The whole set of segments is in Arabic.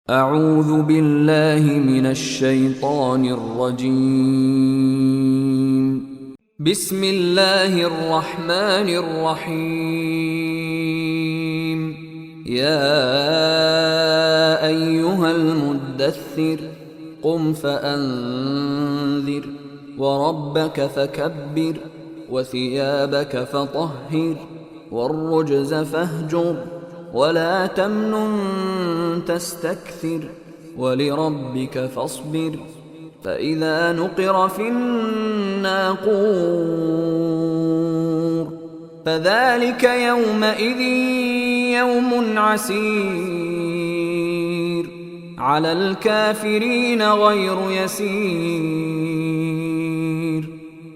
أعوذ بالله من الشيطان الرجيم. بسم الله الرحمن الرحيم. يا أيها المدثر قم فأنذر وربك فكبر وثيابك فطهر والرجز فاهجر ولا تمنن تستكثر ولربك فاصبر فإذا نقر في الناقور فذلك يومئذ يوم عسير على الكافرين غير يسير.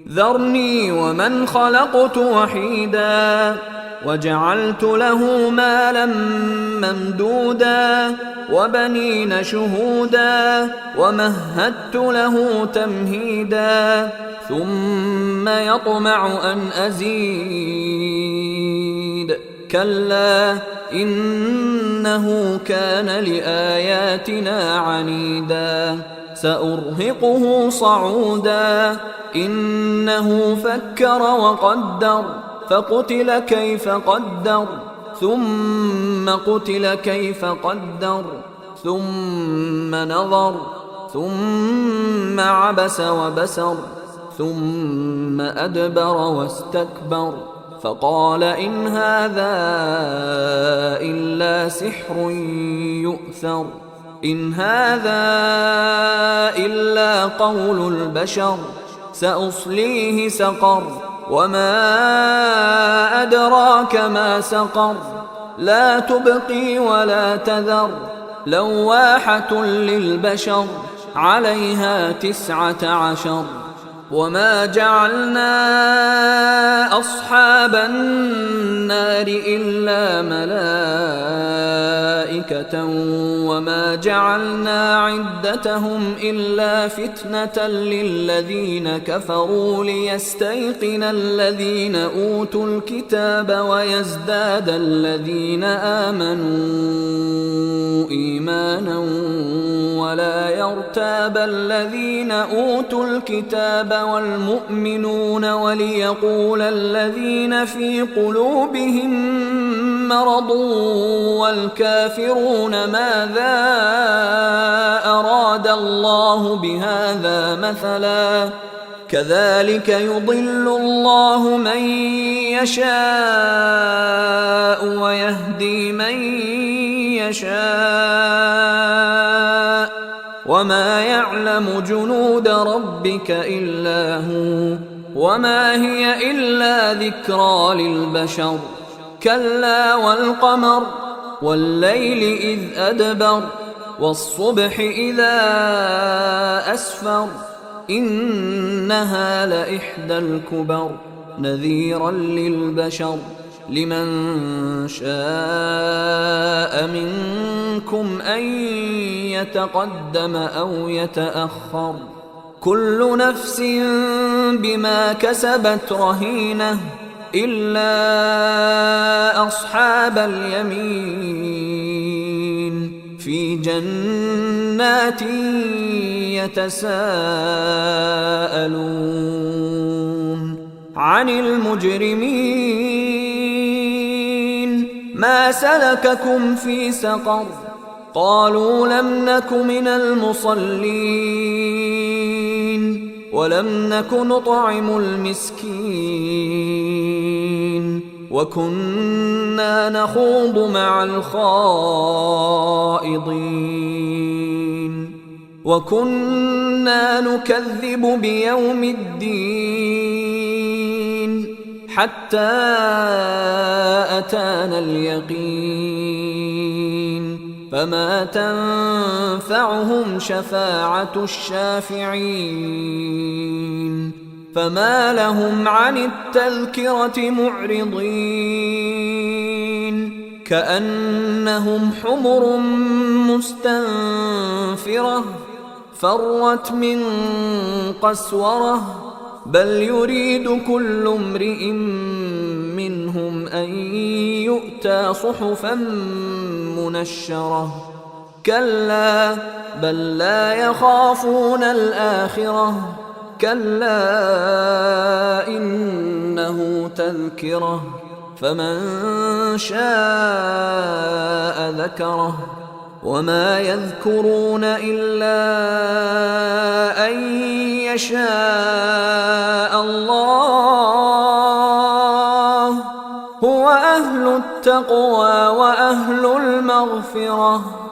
ذرني ومن خلقت وحيدا وجعلت له مالا ممدودا وبنين شهودا ومهدت له تمهيدا ثم يطمع أن أزيد كلا إنه كان لآياتنا عنيدا سأرهقه صعودا إنه فكر وقدر فقتل كيف قدر ثم قتل كيف قدر ثم نظر ثم عبس وبسر ثم أدبر واستكبر فقال إن هذا إلا سحر يؤثر إن هذا إلا قول البشر سأصليه سقر وما أدراك ما سقر لا تبقي ولا تذر لواحة للبشر عليها 19 وما جعلنا أصحاب النار إلا ملائكة وما جعلنا عدتهم إلا فتنة للذين كفروا ليستيقن الذين أوتوا الكتاب ويزداد الذين آمنوا إيمانا ولا يرتاب الذين أوتوا الكتاب والمؤمنون وليقول الذين في قلوبهم مرض والكافرون ماذا أراد الله بهذا مثلا كذلك يضل الله من يشاء ويهدي من يشاء وما يعلم جنود ربك إلا هو وما هي إلا ذكرى للبشر كلا والقمر والليل إذ أدبر والصبح إذا أسفر إنها لإحدى الكبر نذيرا للبشر لمن شاء منكم أن يتقدم أو يتأخر كل نفس بما كسبت رهينة إلا أصحاب اليمين في جنات يتساءلون عن المجرمين ما سلككم في سقر قالوا لم نك من المصلين ولم نك نطعم المسكين وكنا نخوض مع الخائضين وكنا نكذب بيوم الدين حتى أتانا اليقين فما تنفعهم شفاعة الشافعين فما لهم عن التذكرة معرضين كأنهم حمر مستنفرة فرت من قسورة بل يريد كل امرئ منهم أن يؤتى صحفا منشرة كلا بل لا يخافون الآخرة كلا إنه تذكرة فمن شاء ذكره وما يذكرون إلا أن يشاء الله هو أهل التقوى وأهل المغفرة.